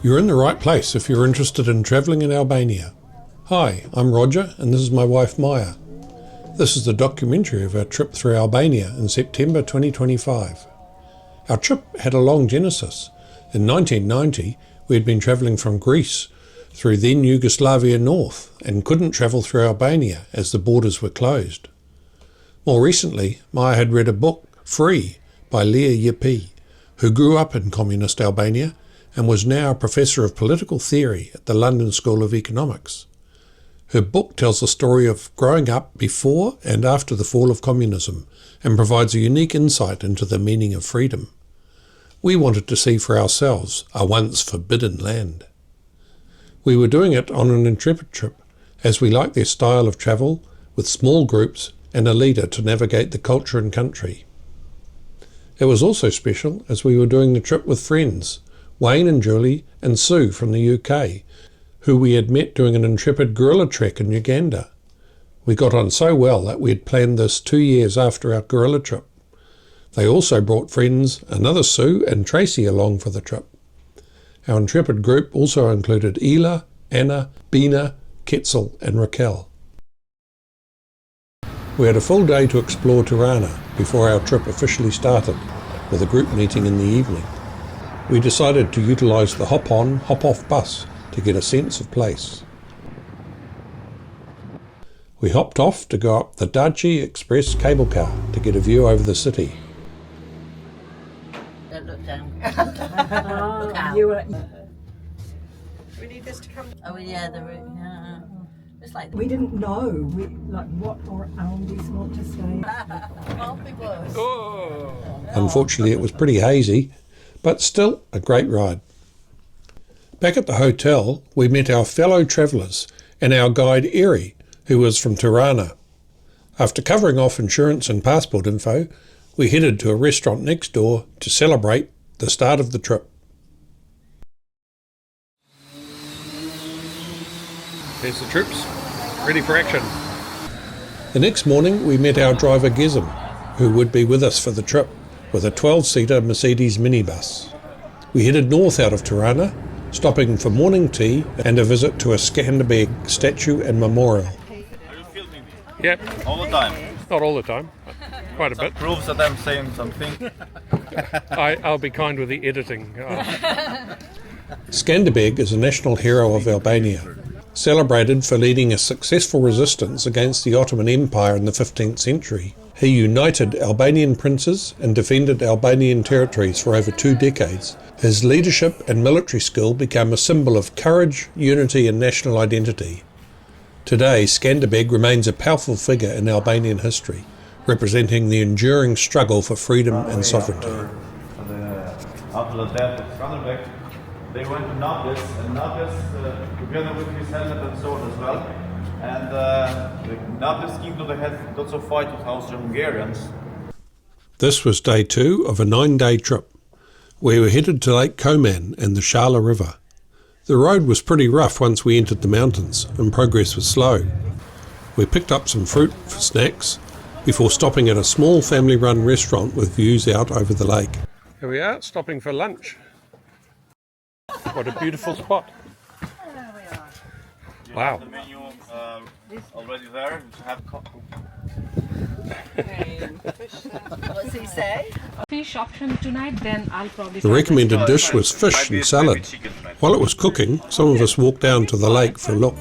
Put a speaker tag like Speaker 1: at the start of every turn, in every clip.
Speaker 1: You're in the right place if you're interested in travelling in Albania. Hi, I'm Roger and this is my wife Maya. This is the documentary of our trip through Albania in September 2025. Our trip had a long genesis. In 1990 we had been travelling from Greece through then Yugoslavia north and couldn't travel through Albania as the borders were closed. More recently, Maya had read a book, Free, by Leah Ypi, who grew up in communist Albania and was now a professor of political theory at the London School of Economics. Her book tells the story of growing up before and after the fall of communism and provides a unique insight into the meaning of freedom. We wanted to see for ourselves a once forbidden land. We were doing it on an Intrepid trip, as we liked their style of travel, with small groups and a leader to navigate the culture and country. It was also special as we were doing the trip with friends, Wayne and Julie and Sue from the UK, who we had met doing an Intrepid guerrilla trek in Uganda. We got on so well that we had planned this 2 years after our guerrilla trip. They also brought friends, another Sue and Tracy, along for the trip. Our Intrepid group also included Ela, Anna, Bina, Ketzel and Raquel. We had a full day to explore Tirana before our trip officially started, with a group meeting in the evening. We decided to utilise the hop-on, hop-off bus to get a sense of place. We hopped off to go up the Daci Express cable car to get a view over the city.
Speaker 2: Look down.
Speaker 3: Look out.
Speaker 4: We need this to come.
Speaker 2: Oh yeah, yeah. It's like
Speaker 3: We didn't know what around we want to stay.
Speaker 2: can't be worse.
Speaker 1: Unfortunately, it was pretty hazy, but still a great ride. Back at the hotel, we met our fellow travellers and our guide Eri, who was from Tirana. After covering off insurance and passport info, we headed to a restaurant next door to celebrate the start of the trip. There's the troops, ready for action. The next morning we met our driver Gesem, who would be with us for the trip, with a 12-seater Mercedes minibus. We headed north out of Tirana, stopping for morning tea and a visit to a Scanderbeg statue and memorial.
Speaker 5: Are you filming me?
Speaker 1: Yep.
Speaker 5: All the time?
Speaker 1: Not all the time, quite a bit.
Speaker 5: Proves that I'm saying something.
Speaker 1: I'll be kind with the editing. Scanderbeg is a national hero of Albania, celebrated for leading a successful resistance against the Ottoman Empire in the 15th century. He united Albanian princes and defended Albanian territories for over 2 decades. His leadership and military skill became a symbol of courage, unity and national identity. Today, Scanderbeg remains a powerful figure in Albanian history, representing the enduring struggle for freedom and sovereignty.
Speaker 5: After the death of Scanderbeg, they went to Naples, and Naples, together with his helmet and sword as well, and the Naples kingdom had lots of fight with Austro-Hungarians.
Speaker 1: This was day 2 of a 9-day trip. We were headed to Lake Koman and the Shala River. The road was pretty rough once we entered the mountains, and progress was slow. We picked up some fruit for snacks before stopping at a small family-run restaurant with views out over the lake. Here we are, stopping for lunch. What a beautiful spot. Wow.
Speaker 5: The menu already there. You have
Speaker 2: What's he say?
Speaker 4: Fish option tonight, then I'll probably.
Speaker 1: The recommended dish was fish and salad. While it was cooking, some of us walked down to the lake for a look.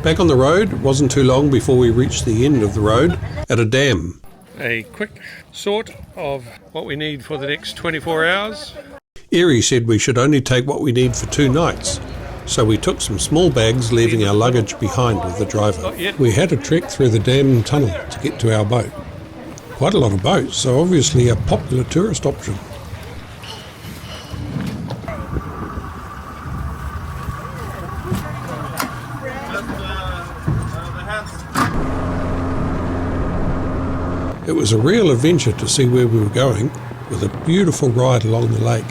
Speaker 1: Back on the road, it wasn't too long before we reached the end of the road at a dam. A quick sort of what we need for the next 24 hours. Eri said we should only take what we need for 2 nights, so we took some small bags, leaving our luggage behind with the driver. We had to trek through the dam tunnel to get to our boat. Quite a lot of boats, so obviously a popular tourist option. It was a real adventure to see where we were going. with a beautiful ride along the lake.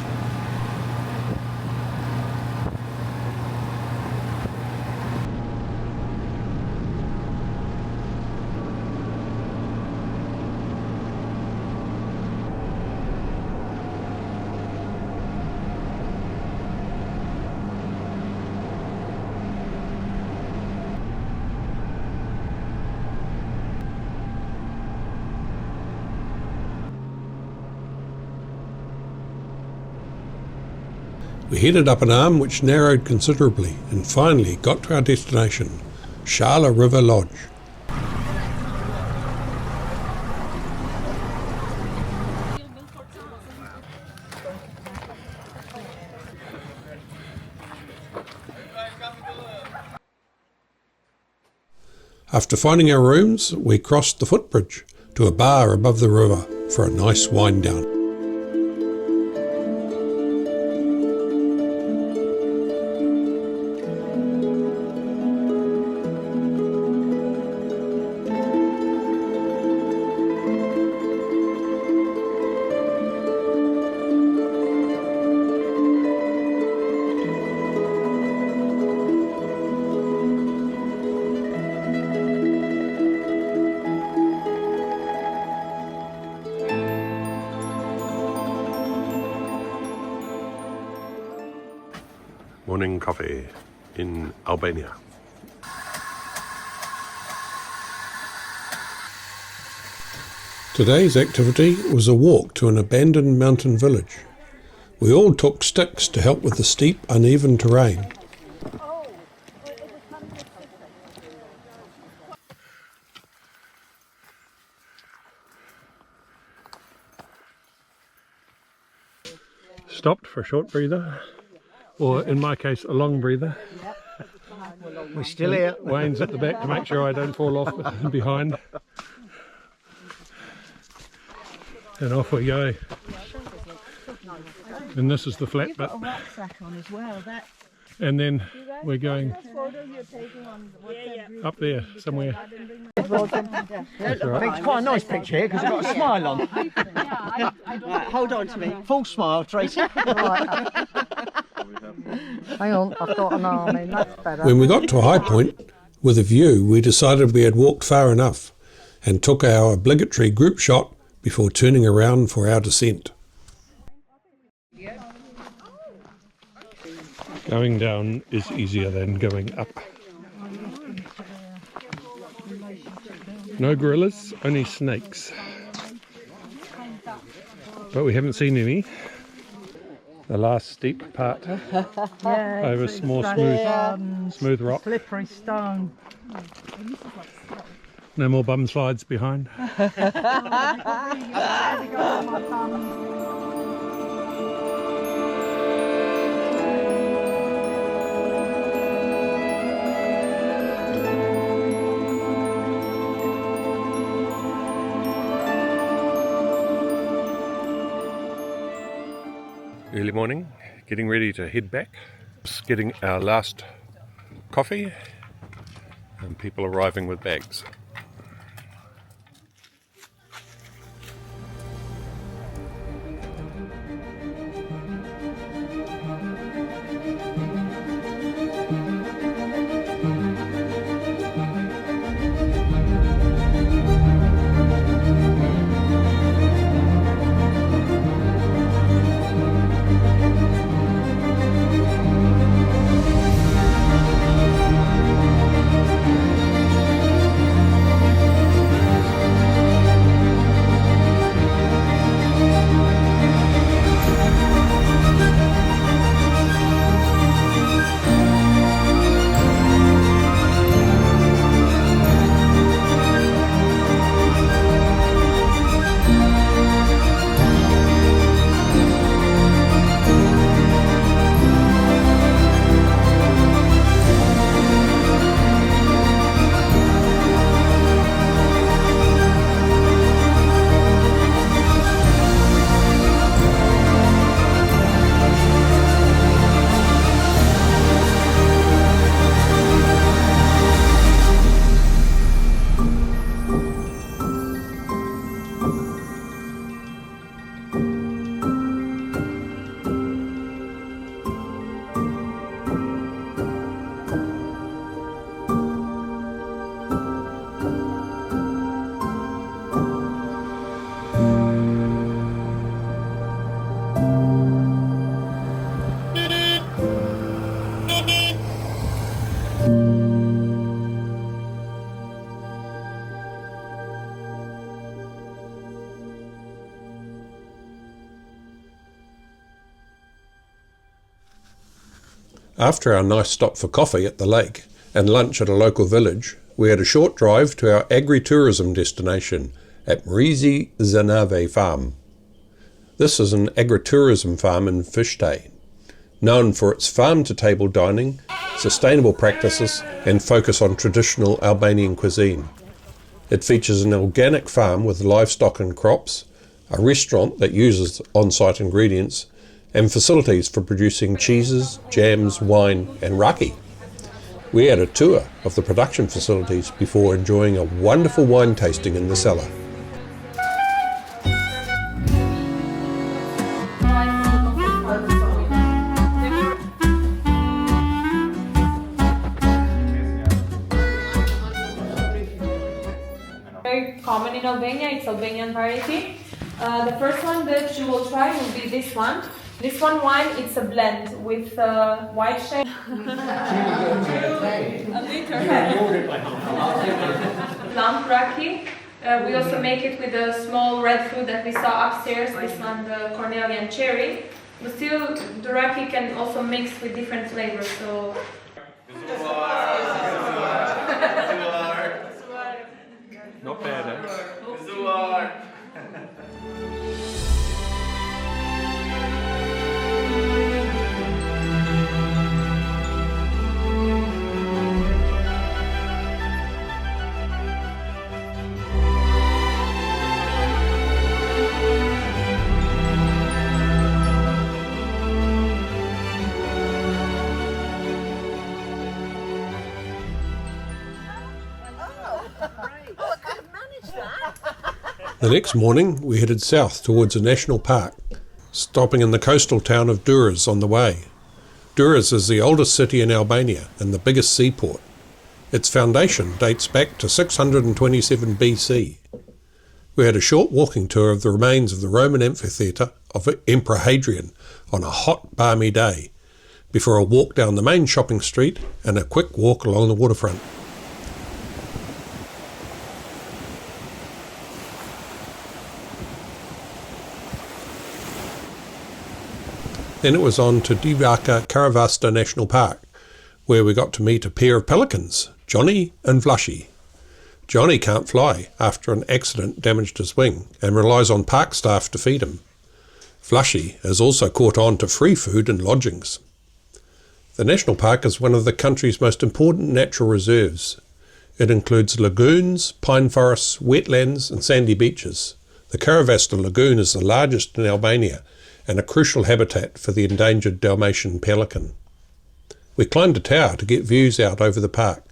Speaker 1: We headed up an arm which narrowed considerably and finally got to our destination, Shala River Lodge. After finding our rooms, we crossed the footbridge to a bar above the river for a nice wind down. Morning coffee in Albania. Today's activity was a walk to an abandoned mountain village. We all took sticks to help with the steep, uneven terrain. Stopped for a short breather, or in my case, a long breather.
Speaker 6: We're still here.
Speaker 1: Wayne's at the back to make sure I don't fall off behind. And off we go. And this is the flat bit. And then we're going up there somewhere.
Speaker 6: I think it's quite a nice picture here because I've got a smile on.
Speaker 2: Right, hold on to me.
Speaker 6: Full smile, Tracy.
Speaker 3: Hang on, I've got an arm in, that's better.
Speaker 1: When we got to a high point with a view, we decided we had walked far enough and took our obligatory group shot before turning around for our descent. Going down is easier than going up. No gorillas, only snakes. But we haven't seen any. The last steep part over smooth rock.
Speaker 3: Slippery stone.
Speaker 1: No more bum slides behind. Early morning, getting ready to head back. Just getting our last coffee and people arriving with bags. After our nice stop for coffee at the lake and lunch at a local village, we had a short drive to our agritourism destination at Mrizi Zanave Farm. This is an agritourism farm in Fishtay, known for its farm-to-table dining, sustainable practices and focus on traditional Albanian cuisine. It features an organic farm with livestock and crops, a restaurant that uses on-site ingredients, and facilities for producing cheeses, jams, wine and raki. We had a tour of the production facilities before enjoying a wonderful wine tasting in the cellar.
Speaker 7: Very common in Albania, it's Albanian variety. The first one that you will try will be this one. This one wine, it's a blend with white shade. Plum raki. We also make it with a small red fruit that we saw upstairs, this one, the Cornelian cherry. But still, the raki can also mix with different flavors. So.
Speaker 1: Not bad, eh? The next morning we headed south towards a national park, stopping in the coastal town of Durrës on the way. Durrës is the oldest city in Albania and the biggest seaport. Its foundation dates back to 627 BC. We had a short walking tour of the remains of the Roman amphitheatre of Emperor Hadrian on a hot, balmy day, before a walk down the main shopping street and a quick walk along the waterfront. Then it was on to Divaka Karavasta National Park, where we got to meet a pair of pelicans, Johnny and Vlashy. Johnny can't fly after an accident damaged his wing and relies on park staff to feed him. Vlashy has also caught on to free food and lodgings. The national park is one of the country's most important natural reserves. It includes lagoons, pine forests, wetlands and sandy beaches. The Karavasta Lagoon is the largest in Albania and a crucial habitat for the endangered Dalmatian pelican. We climbed a tower to get views out over the park,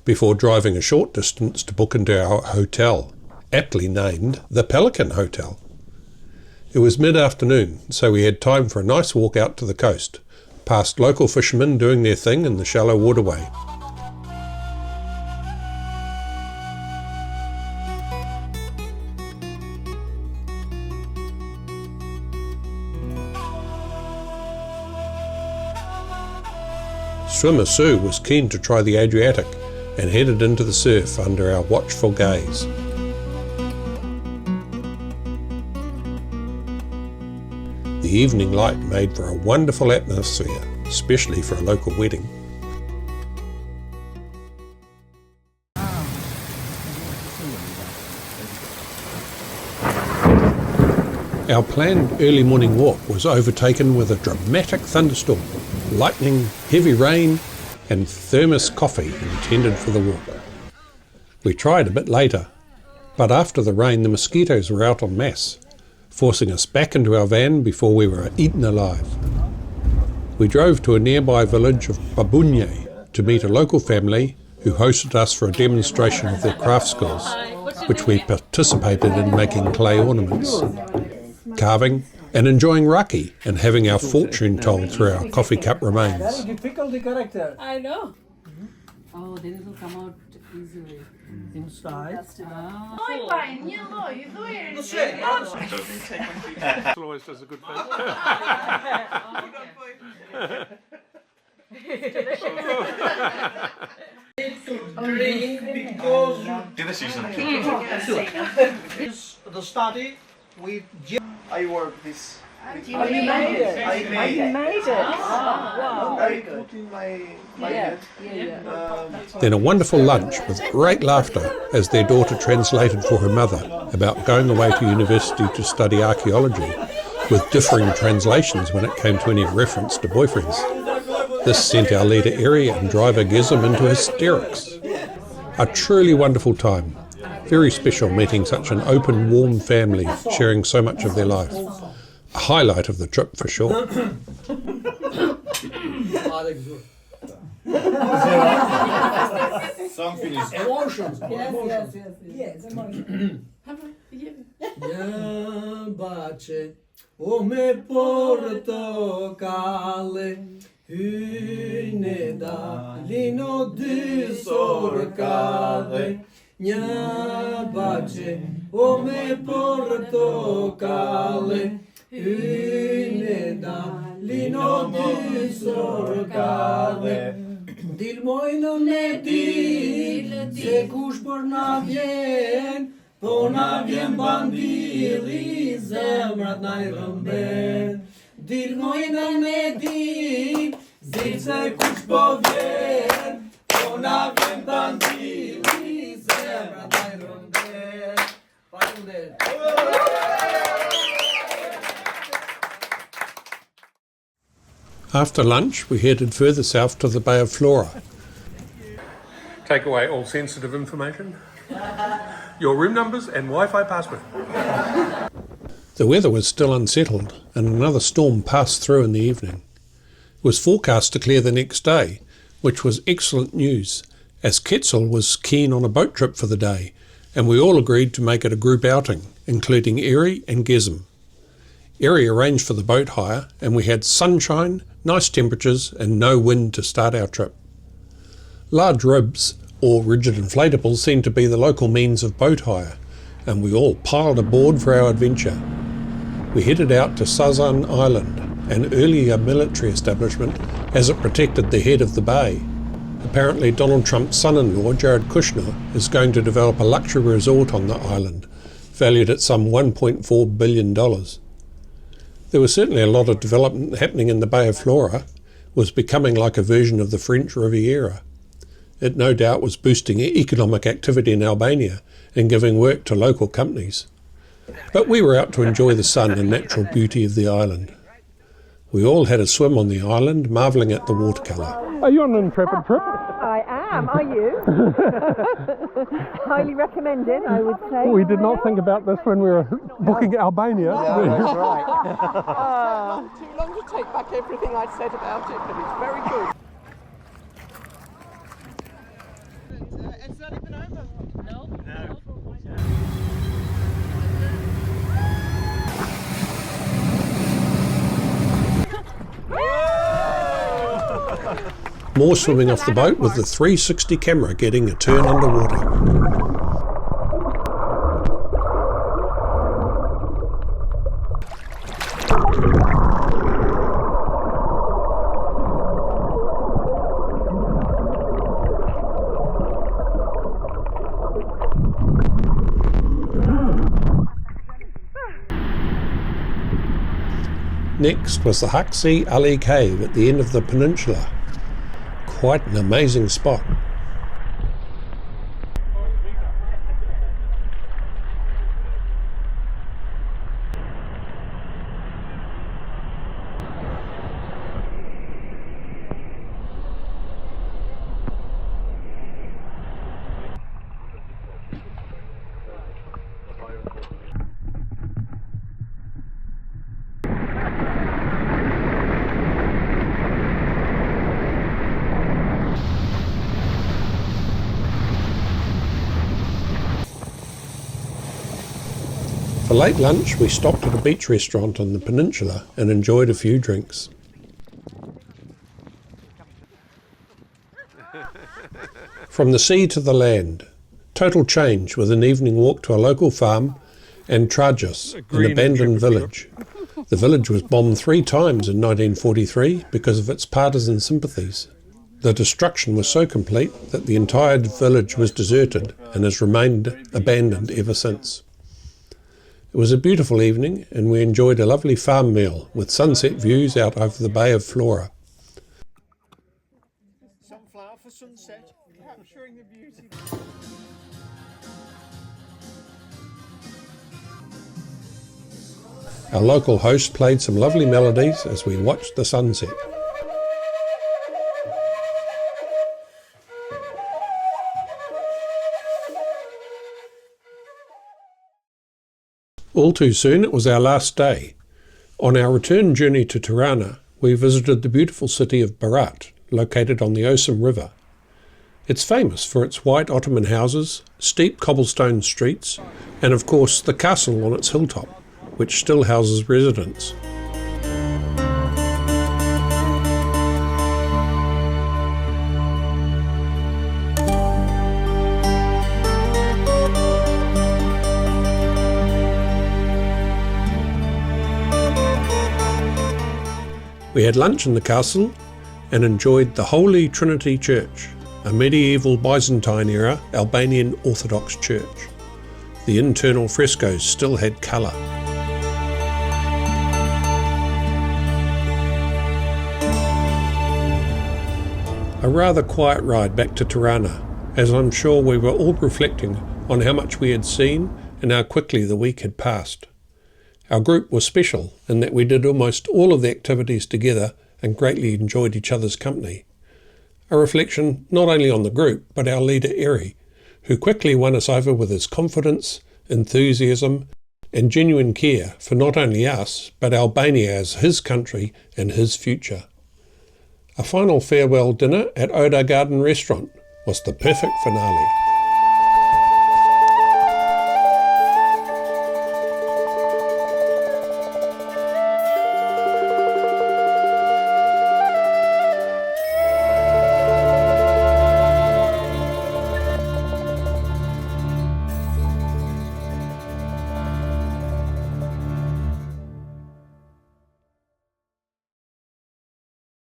Speaker 1: before driving a short distance to book into our hotel, aptly named the Pelican Hotel. It was mid-afternoon, so we had time for a nice walk out to the coast, past local fishermen doing their thing in the shallow waterway. Swimmer Sue was keen to try the Adriatic and headed into the surf under our watchful gaze. The evening light made for a wonderful atmosphere, especially for a local wedding. Our planned early morning walk was overtaken with a dramatic thunderstorm, lightning, heavy rain and thermos coffee intended for the walk. We tried a bit later, but after the rain the mosquitoes were out en masse, forcing us back into our van before we were eaten alive. We drove to a nearby village of Babunye to meet a local family who hosted us for a demonstration of their craft skills, which we participated in making clay ornaments, carving and enjoying raki and having our fortune told through our coffee cup remains.
Speaker 3: Very difficult character.
Speaker 4: I know.
Speaker 2: Oh, then it will come out easily.
Speaker 3: Inside.
Speaker 1: Always does a good
Speaker 6: The study with I work this
Speaker 3: Oh, you made it. Oh, you made it. Wow.
Speaker 6: Very good.
Speaker 1: Then a wonderful lunch with great laughter as their daughter translated for her mother about going away to university to study archaeology, with differing translations when it came to any reference to boyfriends. This sent our leader Eri and driver Gizem into hysterics. A truly wonderful time. Very special meeting such an open, warm family sharing so much of their life. A highlight of the trip for sure.
Speaker 5: Song finish.
Speaker 8: Emotions.
Speaker 3: Yes, emotions.
Speaker 8: Ja bace o me portokale hyne da lino dy sorkade ja bace o me portokale hyne da lino dy sorkade dil mojno ne dil se kush por na vjen po na vjen bandili, zemrat na I rëmben. Dil mojna me di, zil se kush po vjen, po na vjen bandili, zemrat na I rëmben. Faleminderit.
Speaker 1: After lunch, we headed further south to the Bay of Vlora. Take away all sensitive information. Your room numbers and Wi-Fi password. The weather was still unsettled and another storm passed through in the evening. It was forecast to clear the next day, which was excellent news, as Quetzal was keen on a boat trip for the day, and we all agreed to make it a group outing, including Eri and Gizem. Eri arranged for the boat hire, and we had sunshine, nice temperatures and no wind to start our trip. Large ribs, or rigid inflatables, seemed to be the local means of boat hire, and we all piled aboard for our adventure. We headed out to Sazan Island, an earlier military establishment as it protected the head of the bay. Apparently Donald Trump's son-in-law, Jared Kushner, is going to develop a luxury resort on the island, valued at some $1.4 billion. There was certainly a lot of development happening in the Bay of Vlora. It was becoming like a version of the French Riviera. It no doubt was boosting economic activity in Albania and giving work to local companies. But we were out to enjoy the sun and natural beauty of the island. We all had a swim on the island, marvelling at the watercolour. Are you on an Intrepid trip?
Speaker 3: I am, are you? Highly recommended, I would say.
Speaker 1: We did not think about this when we were booking Albania.
Speaker 6: Yeah, that's right.
Speaker 9: Too long to take back everything I'd said about it, but it's very good. It's not even over. No.
Speaker 1: More swimming off the boat with the 360 camera getting a turn underwater. Next was the Haksi Ali Cave at the end of the peninsula. Quite an amazing spot. For late lunch, we stopped at a beach restaurant on the peninsula and enjoyed a few drinks. From the sea to the land, total change with an evening walk to a local farm and Trajos, an abandoned village. The village was bombed 3 times in 1943 because of its partisan sympathies. The destruction was so complete that the entire village was deserted and has remained abandoned ever since. It was a beautiful evening and we enjoyed a lovely farm meal with sunset views out over the Bay of Vlora.
Speaker 6: Sunflower for sunset, capturing the beauty.
Speaker 1: Our local host played some lovely melodies as we watched the sunset. All too soon it was our last day. On our return journey to Tirana, we visited the beautiful city of Berat, located on the Osum River. It's famous for its white Ottoman houses, steep cobblestone streets, and of course the castle on its hilltop, which still houses residents. We had lunch in the castle and enjoyed the Holy Trinity Church, a medieval Byzantine-era Albanian Orthodox church. The internal frescoes still had colour. A rather quiet ride back to Tirana, as I'm sure we were all reflecting on how much we had seen and how quickly the week had passed. Our group was special in that we did almost all of the activities together and greatly enjoyed each other's company. A reflection not only on the group, but our leader Eri, who quickly won us over with his confidence, enthusiasm, and genuine care for not only us, but Albania as his country and his future. A final farewell dinner at Oda Garden Restaurant was the perfect finale.